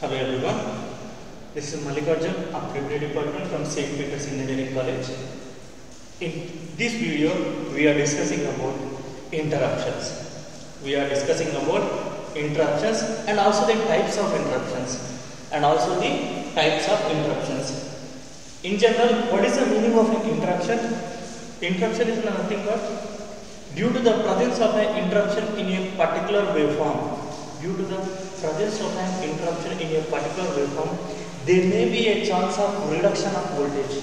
Hello everyone, this is Mallikarjun, a preparatory department from St. Peter's Engineering College. In this video, we are discussing about interruptions. And also the types of interruptions. In general, what is the meaning of an interruption? Interruption is nothing but due to the presence of an interruption in a particular waveform. There may be a chance of reduction of voltage.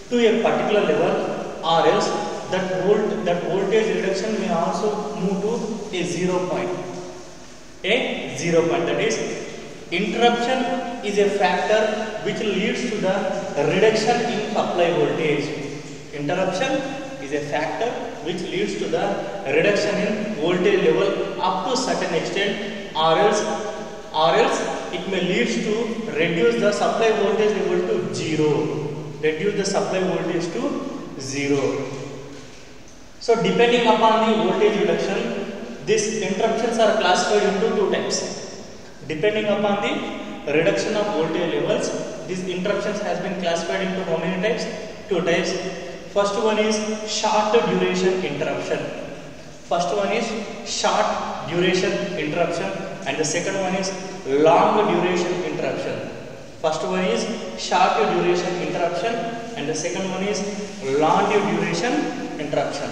To a particular level, or else that voltage reduction may also move to a 0 point. That is, interruption is a factor which leads to the reduction in supply voltage. Voltage level up to certain extent, or else it may lead to reduce the supply voltage level to zero. So depending upon the voltage reduction, these interruptions are classified into two types. Depending upon the reduction of voltage levels, these interruptions has been classified into how many types? Two types. First one is short duration interruption. And the second one is long duration interruption. First one is short duration interruption and the second one is long duration interruption.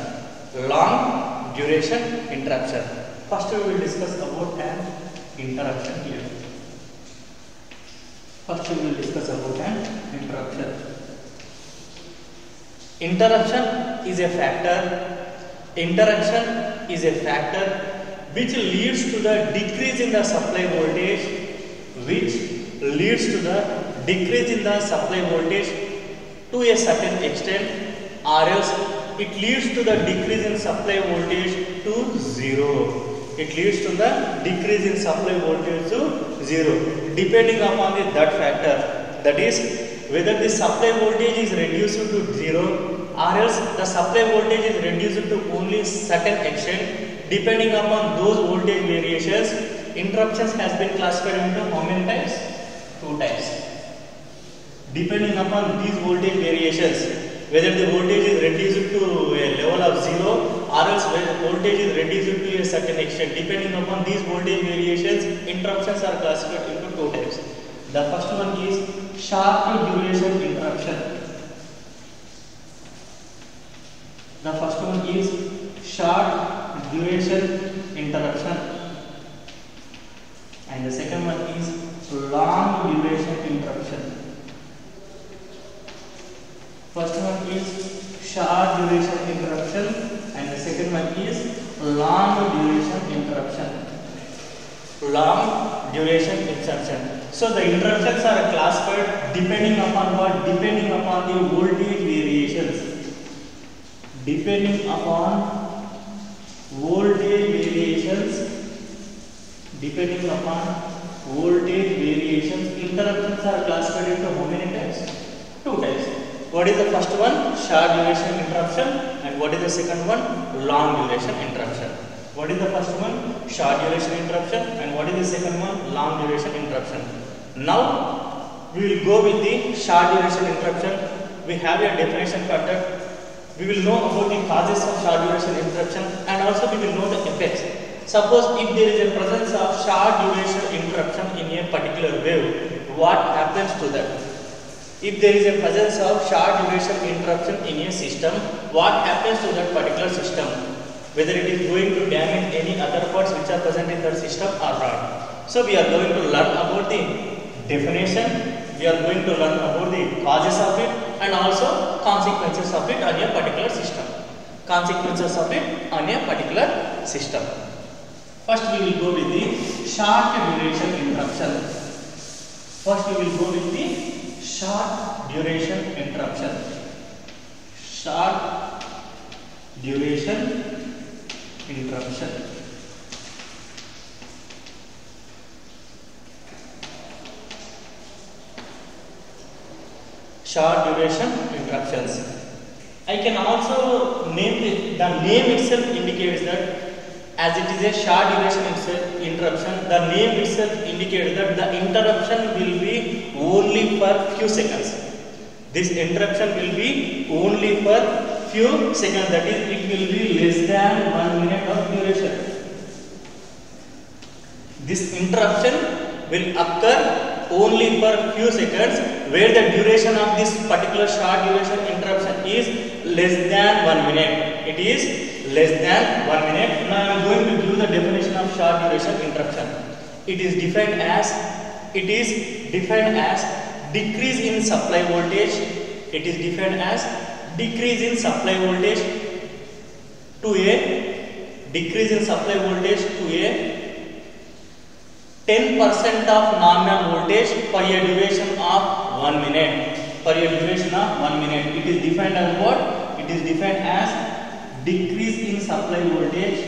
First we will discuss about an interruption here. Interruption is a factor which leads to the decrease in the supply voltage to a certain extent, or else it leads to the decrease in supply voltage to zero. Depending upon that factor, that is whether the supply voltage is reduced to zero or else the supply voltage is reduced to only certain extent. Depending upon those voltage variations, interruptions has been classified into how many types? Two types. Depending upon these voltage variations, whether the voltage is reduced to a level of zero or else whether voltage is reduced to a certain extent. Depending upon these voltage variations, interruptions are classified into two types. The first one is short duration interruption. And the second one is long duration interruption. First one is short duration interruption and the second one is long duration interruption. So the interruptions are classified depending upon what? Depending upon the voltage variations. Interruptions are classified into how many types? Two types. What is the first one? Short duration interruption. And what is the second one? Long duration interruption. What is the first one? Short duration interruption. And what is the second one? Long duration interruption. Now we will go with the short duration interruption. We have a definition for that. We will know about the causes of short duration interruption and also we will know the effects. Suppose if there is a presence of short duration interruption in a particular wave, what happens to that? If there is a presence of short duration interruption in a system, what happens to that particular system? Whether it is going to damage any other parts which are present in that system or not. So we are going to learn about the definition, we are going to learn about the causes of it and also consequences of it on a particular system. First we will go with the short duration interruption. Short duration interruption. Short duration interruptions. I can also name the name itself indicates that as it is a short duration interruption, the name itself indicates that the interruption will be only for few seconds. This interruption will be only for few seconds, that is, it will be less than 1 minute of duration. This interruption will occur only for few seconds, where the duration of this particular short duration interruption is less than 1 minute. It is less than 1 minute. Now I am going to give the definition of short duration interruption. It is defined as decrease in supply voltage. It is defined as decrease in supply voltage to a 10% of nominal voltage for a duration of 1 minute. For a duration of 1 minute. It is defined as what? It is defined as decrease in supply voltage.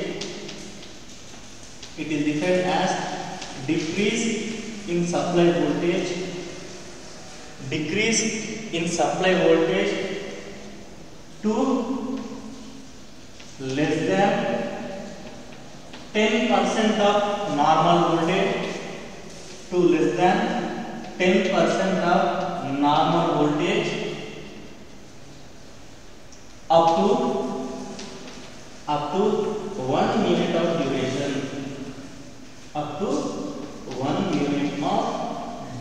It is defined as decrease in supply voltage. Decrease in supply voltage to less than 10% of normal voltage, to less than 10% of normal voltage up to 1 minute of duration. Up to 1 minute of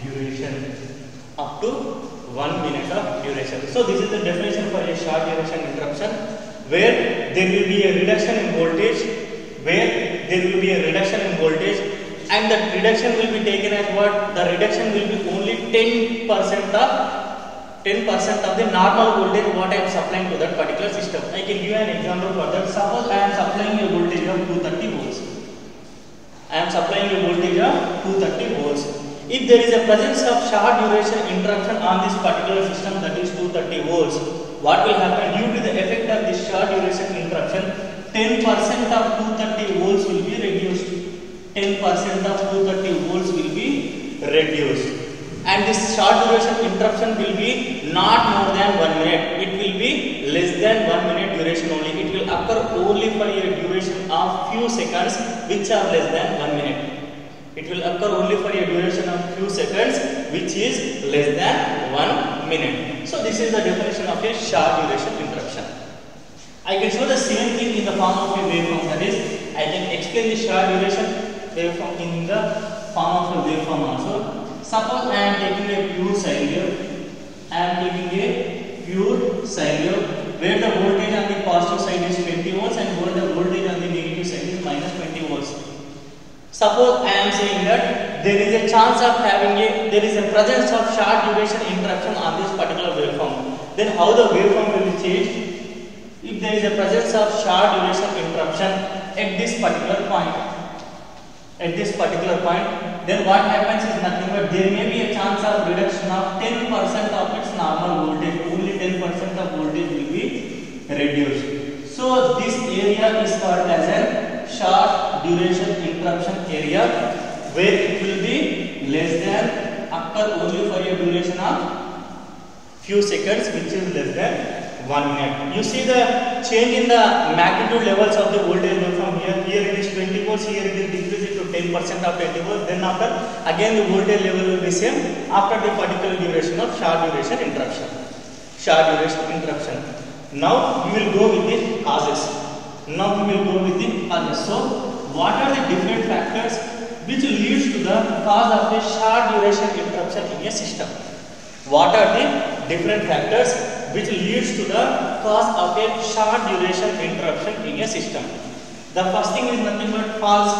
duration. Up to 1 minute of duration. So this is the definition for a short duration interruption, where there will be a reduction in voltage, and that reduction will be taken as what? The reduction will be only 10% of the normal voltage what I am supplying to that particular system. I can give an example for that. Suppose I am supplying a voltage of 230 volts. If there is a presence of short duration interruption on this particular system, that is 230 volts, what will happen? Due to the effect of this short duration interruption, 10% of 230 volts will be reduced. 10% of 230 volts will be reduced. And this short duration interruption will be not more than 1 minute. It will be less than 1 minute duration only. It will occur only for a duration of few seconds, which are less than 1 minute. It will occur only for a duration of few seconds, which is less than 1 minute. So this is the definition of a short duration interruption. I can show the same thing in the form of a waveform. That is, I can explain the short duration waveform in the form of a waveform also. Suppose I am taking a pure sine wave. Where the voltage on the positive side is 20 volts and where the voltage on the negative side is minus 20 volts. Suppose I am saying that there is a chance of there is a presence of short duration interruption on this particular waveform. Then how the waveform will be changed? If there is a presence of short duration interruption at this particular point, then what happens is nothing but there may be a chance of reduction of 10% of its normal voltage. Only 10% of voltage will be reduced. So this area is called as a short duration interruption area, where it will be less than, occur only for a duration of few seconds, which is less than 1 minute. You see the change in the magnitude levels of the voltage waveform here. Here it is 20 volts, here it is decreased to 10% of 20 volts. Then after, again the voltage level will be same after the particular duration of short duration interruption. Now we will go with the causes. So what are the different factors which leads to the cause of a short duration interruption in a system? What are the different factors which leads to the cause of a short duration interruption in a system? The first thing is nothing but faults.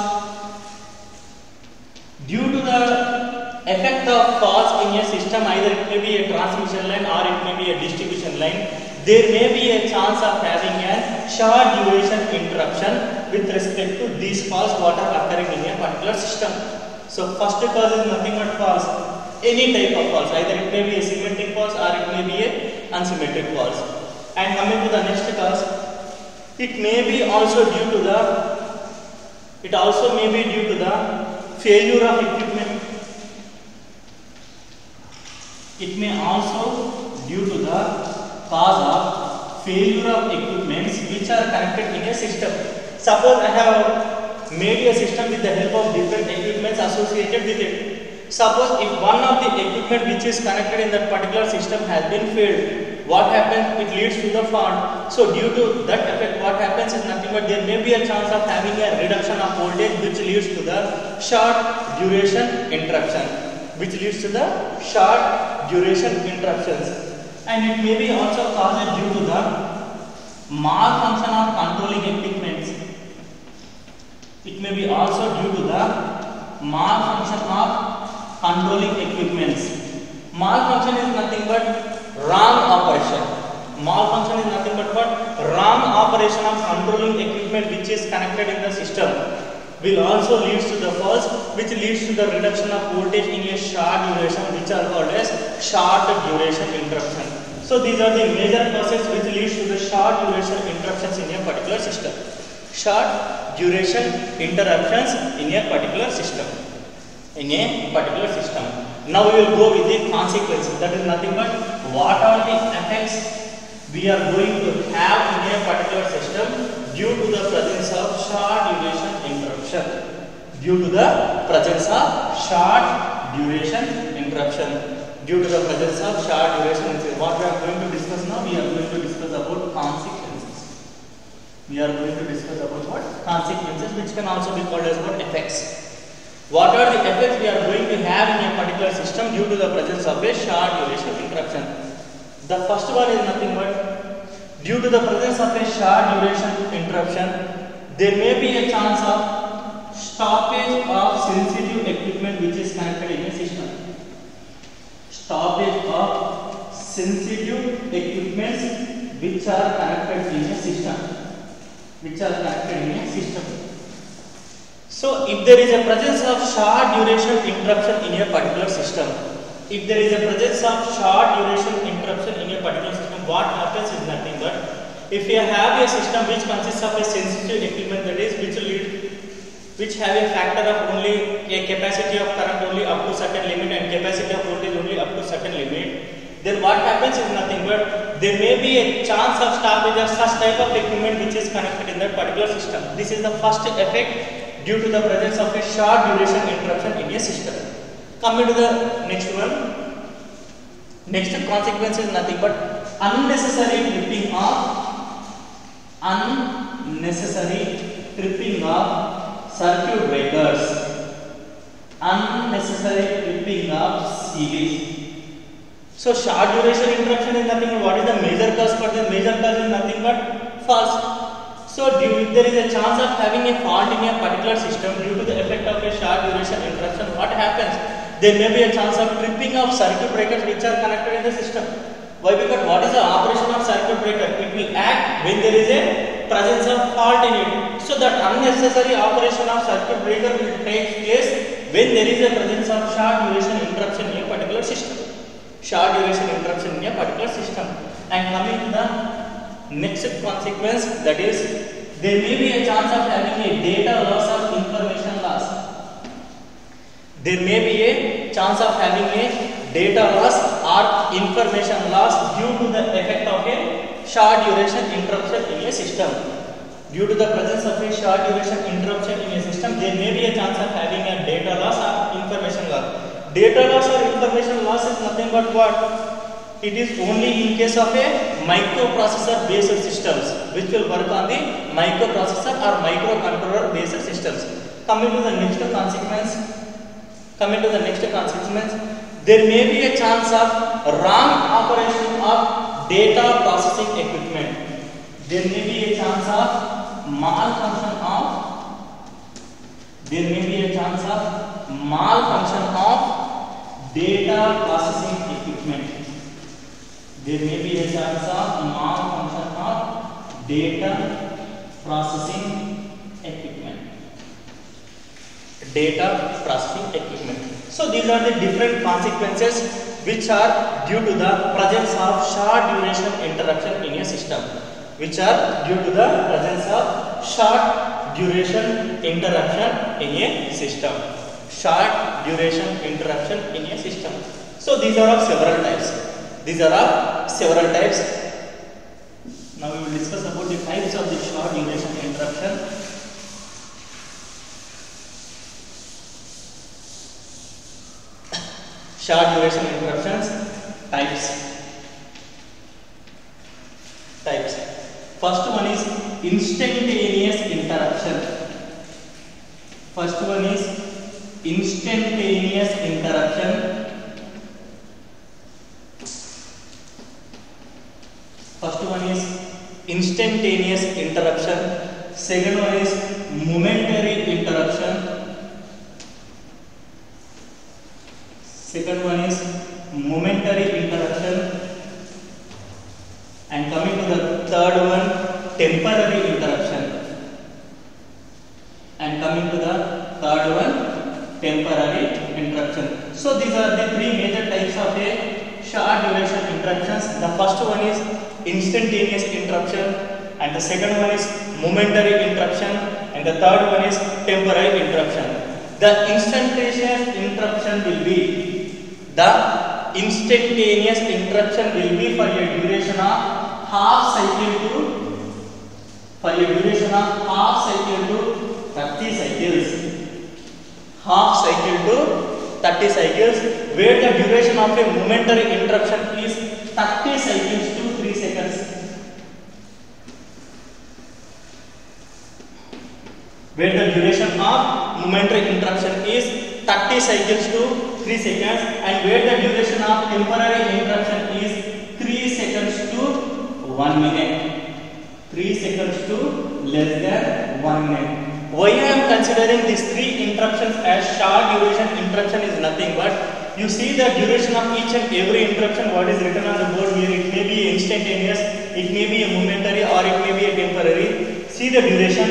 Due to the effect of faults in a system, either it may be a transmission line or it may be a distribution line, there may be a chance of having a short duration interruption with respect to these faults what are occurring in a particular system. So first cause is nothing but faults. Any type of faults, either it may be a symmetric faults or it may be a unsymmetric faults. And coming to the next cause, it may be also due to the failure of equipment. It may also due to the cause of failure of equipments which are connected in a system. Suppose I have made a system with the help of different equipments associated with it. Suppose if one of the equipment which is connected in that particular system has been failed, what happens? It leads to the fault. So due to that effect, what happens is nothing but there may be a chance of having a reduction of voltage which leads to the short duration interruption. Which leads to the short duration interruptions. And it may be also caused due to the malfunction of controlling equipments. It may be also due to the malfunction of controlling equipments. Malfunction is nothing but wrong operation. Malfunction is nothing but what? Wrong operation of controlling equipment which is connected in the system will also leads to the faults, which leads to the reduction of voltage in a short duration, which are called as short duration interruption. So these are the major causes which leads to the short duration interruptions in a particular system. Short duration interruptions in a particular system. Now we will go with the consequences. That is nothing but what are the effects we are going to have in a particular system due to the presence of short duration interruption. Due to the presence of short duration interruption. What we are going to discuss now? We are going to discuss about consequences. Consequences, which can also be called as what? Effects. What are the effects we are going to have in a particular system due to the presence of a short duration interruption? The first one is nothing but due to the presence of a short duration interruption, there may be a chance of stoppage of sensitive equipment which is connected in a system. Stoppage of sensitive equipments which are connected in a system. So if there is a presence of short duration interruption in a particular system, what happens is nothing but if you have a system which consists of a sensitive equipment, that is which have a factor of only a capacity of current only up to certain limit and capacity of voltage only up to certain limit, then what happens is nothing but there may be a chance of stoppage of such type of equipment which is connected in that particular system. This is the first effect due to the presence of a short duration interruption in a system. Coming to the next one. Next consequence is nothing but unnecessary tripping of circuit breakers. So short duration interruption is nothing but what is the major cause for this? Major cause is nothing but faults. So if there is a chance of having a fault in a particular system due to the effect of a short duration interruption, what happens? There may be a chance of tripping of circuit breakers which are connected in the system. Why? Because what is the operation of circuit breaker? It will act when there is a presence of fault in it. So that unnecessary operation of circuit breaker will take place when there is a presence of short duration interruption in a particular system. And coming to the next consequence, that is there may be a chance of having a data loss or information loss. Due to the effect of a short duration interruption in a system. Due to the presence of a short duration interruption in a system, there may be a chance of having a data loss or information loss. Data loss or information loss is nothing but what? It is only in case of a microprocessor based systems, which will work on the microprocessor or microcontroller based systems. Coming to the next consequence, there may be a chance of wrong operation of data processing equipment. There may be a chance of malfunction of data processing equipment. So these are the different consequences which are due to the presence of short duration interruption in a system. So these are of several types. Now we will discuss about the types of the short duration interruption. short duration interruptions types. First one is instantaneous interruption. First one is instantaneous interruption. First one is instantaneous interruption. Second one is momentary interruption. Second one is momentary interruption. And coming to the third one, temporary interruption. And coming to the third one, temporary interruption. So these are the three major types of a short duration interruptions. The first one is instantaneous interruption, and the second one is momentary interruption, and the third one is temporary interruption. The instantaneous interruption will be for a duration of half cycle to 30 cycles. Half cycle to 30 cycles, where the duration of a momentary interruption is 30 cycles to 3 seconds. Where the duration of momentary interruption is 30 cycles to 3 seconds, and where the duration of temporary interruption is 3 seconds to 1 minute. 3 seconds to less than 1 minute. Why I am considering these three interruptions as short duration interruption is nothing but you see the duration of each and every interruption what is written on the board here. It may be instantaneous, it may be a momentary, or it may be a temporary. See the duration.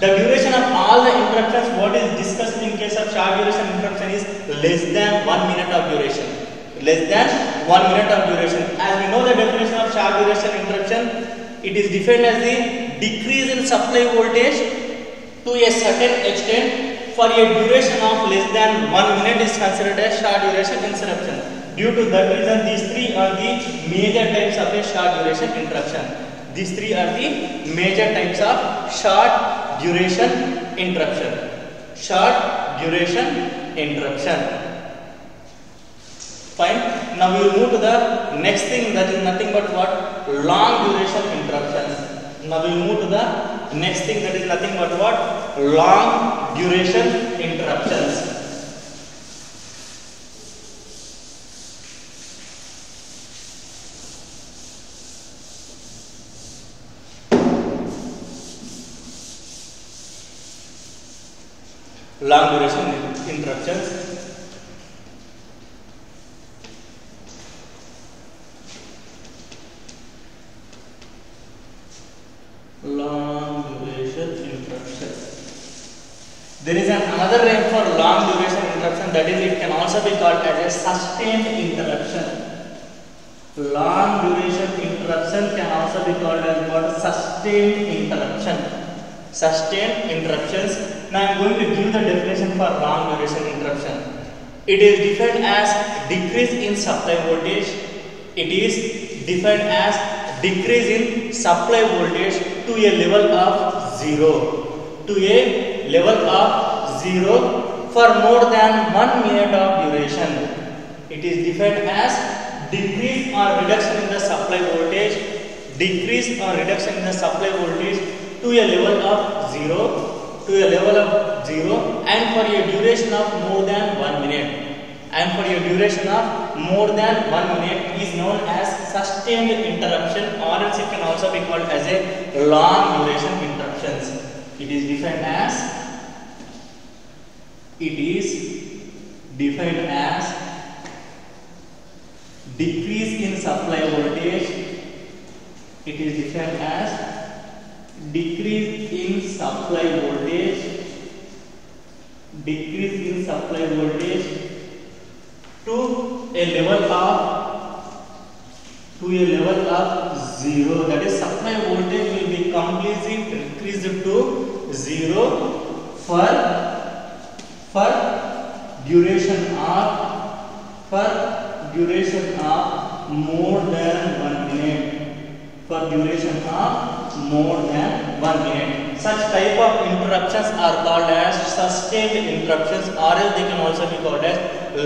The duration of all the interruptions what is discussed in case of short duration interruption is less than 1 minute of duration. Less than 1 minute of duration. As we know the definition of short duration interruption, it is defined as the decrease in supply voltage to a certain extent for a duration of less than 1 minute is considered as short duration interruption. Due to that reason, these three are the major types of a short duration interruption. These three are the major types of short duration interruption. Short duration interruption. Fine. Now we will move to the next thing, that is nothing but what? Long duration interruptions. Now we will move to the next thing, that is nothing but what? Long duration interruptions. Long duration interruptions. Long duration interruption. There is another name for long duration interruption, that is it can also be called as a sustained interruption. Long duration interruption can also be called as what? Sustained interruption. Sustained interruptions. Now I am going to give the definition for long duration interruption. It is defined as decrease in supply voltage. It is defined as decrease in supply voltage to a level of 0. To a level of 0 for more than 1 minute of duration. It is defined as decrease or reduction in the supply voltage. Decrease or reduction in the supply voltage to a level of 0. To a level of 0 and for a duration of more than 1 minute. And for a duration of more than 1 minute is known as sustained interruption, or else it can also be called as a long duration interruptions. It is defined as decrease in supply voltage. It is defined as decrease in supply voltage. Decrease in supply voltage to a level of 0. That is, supply voltage will be completely increased to 0 for duration of more than 1 minute. For duration of more than 1 minute. Such type of interruptions are called as sustained interruptions, or else they can also be called as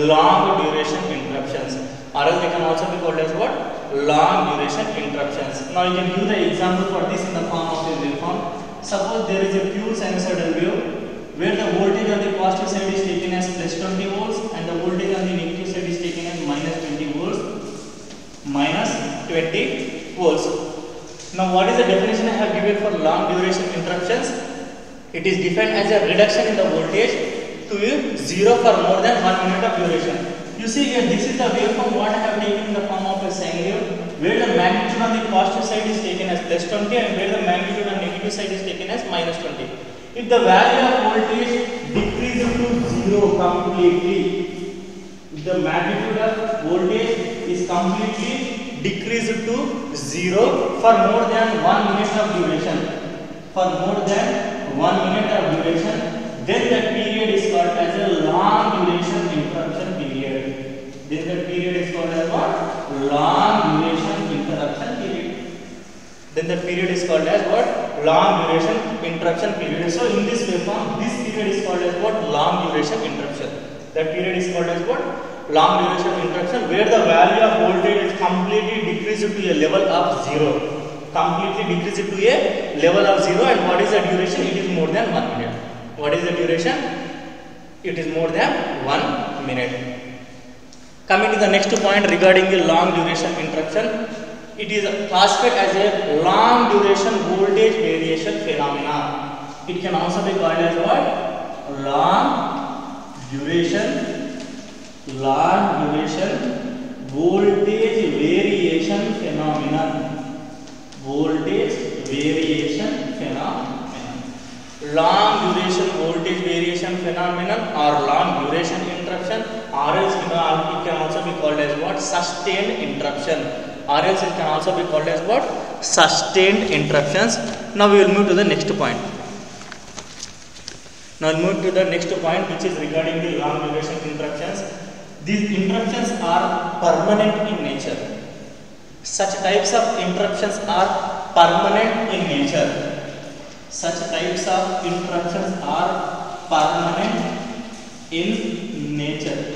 long duration interruptions, or else they can also be called as what? Long duration interruptions. Now you can give the example for this in the form of a waveform. Suppose there is a pure sinusoidal wave where the voltage on the positive side is taken as plus 20 volts and the voltage on the negative side is taken as minus 20 volts. Now what is the definition I have given for long duration interruptions? It is defined as a reduction in the voltage to 0 for more than 1 minute of duration. You see here, this is the waveform what I have taken in the form of a sine wave, where the magnitude on the positive side is taken as plus 20 and where the magnitude on the negative side is taken as minus 20. If the value of voltage decreases to 0 completely, if the magnitude of voltage is completely decreased to 0 for more than 1 minute of duration, then that period is called as a long duration interruption period. Then that period is called as what? Long duration interruption period. Then that period is called as what? Long duration interruption period. So in this waveform, this period is called as what? Long duration interruption. That period is called as what? Long duration interruption, where the value of voltage is completely decreased to a level of 0. Completely decreased to a level of 0, and what is the duration? It is more than 1 minute. What is the duration? It is more than 1 minute. Coming to the next point regarding the long duration interruption, it is classified as a long duration voltage variation phenomena. It can also be called as what? Long duration voltage variation phenomenon. Voltage variation phenomenon. Long duration voltage variation phenomenon or long duration interruption, or else it can also be called as what? Sustained interruption. Or else it can also be called as what? Sustained interruptions. Now we will move to the next point. Which is regarding the long duration interruptions. These interruptions are permanent in nature. Such types of interruptions are permanent in nature. Such types of interruptions are permanent in nature.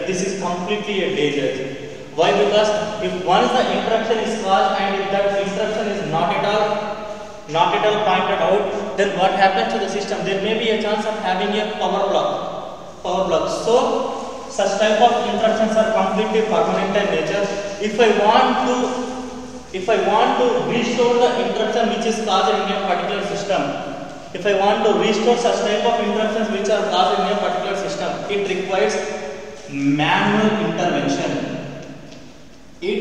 This is completely a danger. Why? Because if once the interruption is caused and if that interruption is not at all pointed out, then what happens to the system? There may be a chance of having a power block. So such type of interruptions are completely permanent in nature. If I want to restore the interruption which is caused in a particular system, if I want to restore such type of interruptions which are caused in a particular system, it requires manual intervention. It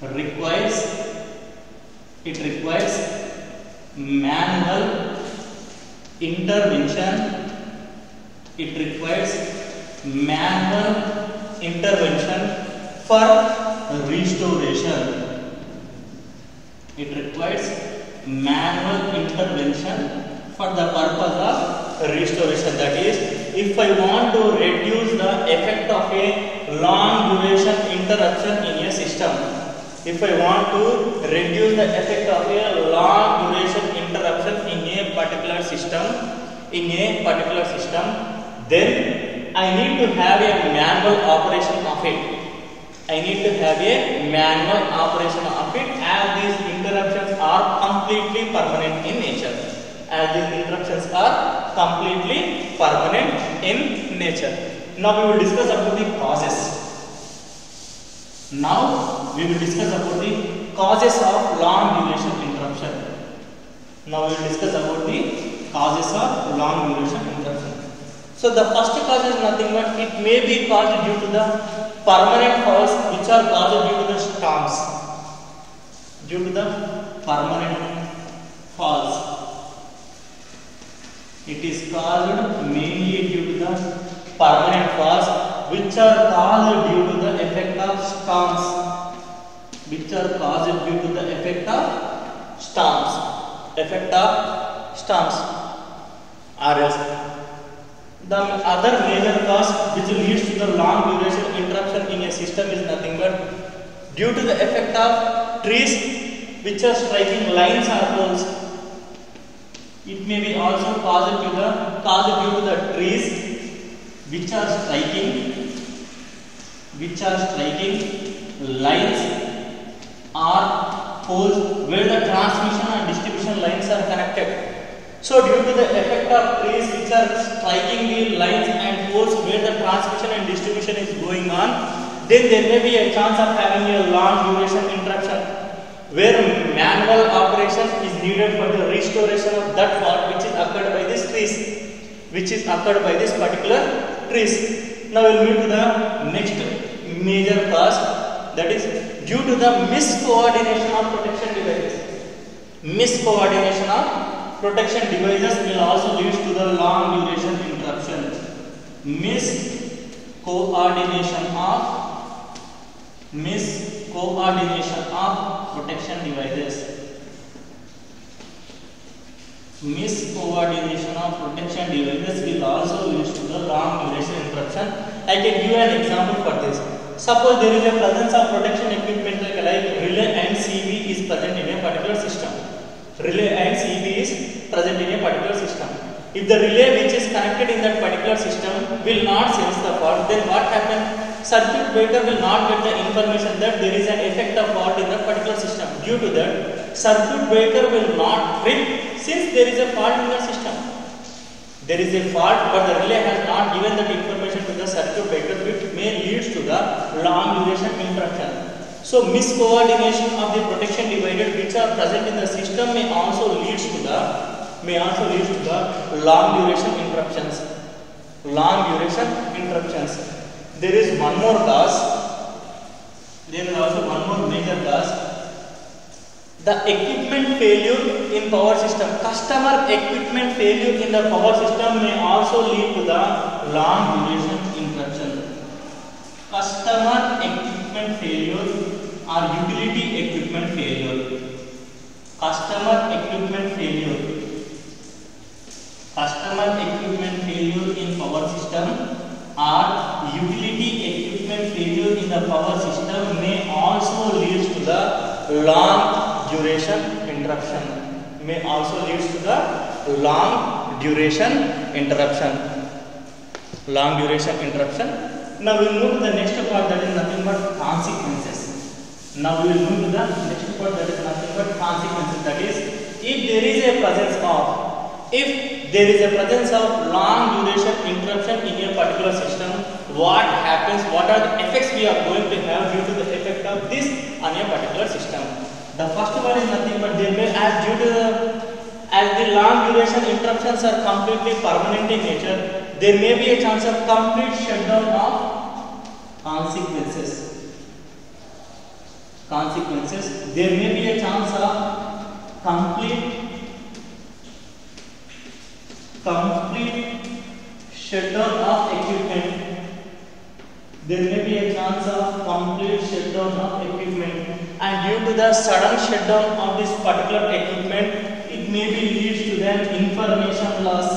requires manual intervention. For restoration. It requires manual intervention for the purpose of restoration. That is, if I want to reduce the effect of a long duration interruption in a system, if I want to reduce the effect of a long duration interruption in a particular system, then I need to have a manual operation of it. As these interruptions are completely permanent in nature. Now we will discuss about the causes. Of long duration interruption. So the first cause is nothing but it may be caused due to the permanent faults which are caused due to the storms. It is caused mainly due to the permanent faults which are caused due to the effect of storms. Or else the other major cause which leads to the long duration interruption in a system is nothing but due to the effect of trees which are striking lines or poles. It may be also caused due to the trees which are striking lines or poles where the transmission and distribution lines are connected. So due to the effect of trees which are striking the lines and poles where the transmission and distribution is going on, then there may be a chance of having a long duration interruption where manual operation is needed for the restoration of that fault which is occurred by these trees, particular trees. Now we will move to the next major cause, that is due to the miscoordination of protection devices. Miscoordination of protection devices will also lead to the long duration interruption. Miscoordination of protection devices. Miscoordination of protection devices will also lead to the long duration interruption. I can give you an example for this. Suppose there is a presence of protection equipment like relay and CV is present in a particular system. If the relay which is connected in that particular system will not sense the fault, then what happens? Circuit breaker will not get the information that there is an effect of fault in that particular system. Due to that, circuit breaker will not trip since there is a fault in the system. There is a fault, but the relay has not given that information to the circuit breaker, which may lead to the long duration interruption. So miscoordination of the protection devices which are present in the system may also lead to the long duration interruptions. There is one more cause. There is also one more major cause. The equipment failure in power system. Customer equipment failure in the power system may also lead to the long duration interruption. Customer equipment failure or utility equipment failure. Customer equipment failure in power system or utility equipment failure in the power system may also lead to the long duration interruption. Long duration interruption. Now we will move to the next part, that is nothing but consequences. That is, if there is a presence of long duration interruption in a particular system, what happens? What are the effects we are going to have due to the effect of this on a particular system? The first one is nothing but there may, as the long duration interruptions are completely permanent in nature, there may be a chance of complete shutdown of consequences. There may be a chance of complete shutdown of equipment. And due to the sudden shutdown of this particular equipment, it may be leads to the information loss.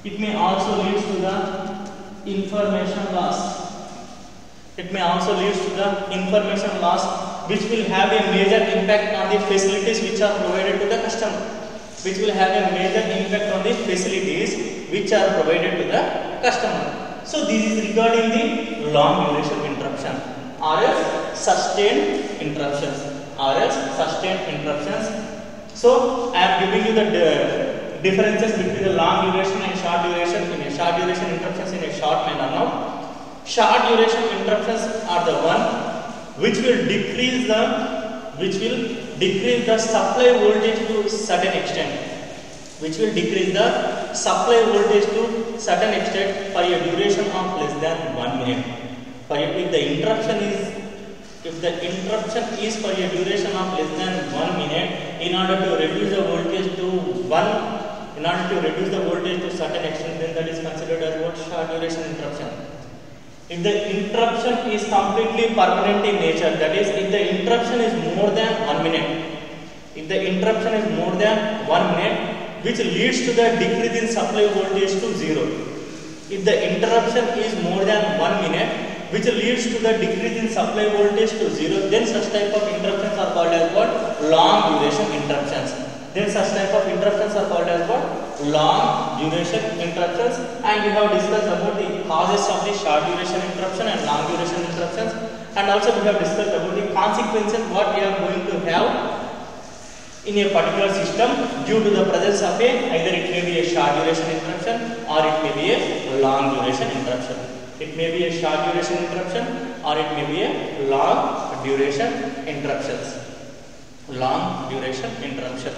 It may also leads to the information loss, which will have a major impact on the facilities which are provided to the customer. So this is regarding the long duration interruption or else sustained interruptions. So I am giving you the differences between the long duration and short duration interruptions in a short manner now. Short duration interruptions are the one which will decrease the supply voltage to certain extent. For a duration of less than 1 minute. If the interruption is for a duration of less than 1 minute, in order to reduce the voltage to certain extent, then that is considered as what? Short duration interruption. If the interruption is completely permanent in nature, that is, if the interruption is more than 1 minute, which leads to the decrease in supply voltage to 0. If the interruption is more than 1 minute, which leads to the decrease in supply voltage to zero, then such type of interruptions are called as what? Long duration interruptions. Then such type of interruptions are called as what? Long duration interruptions. And we have discussed about the causes of the short duration interruption and long duration interruptions, and also we have discussed about the consequences what we are going to have in a particular system due to the presence of either it may be a short duration interruption or it may be a long duration interruption. It may be a short duration interruption or it may be a long duration interruptions. Long duration interruption.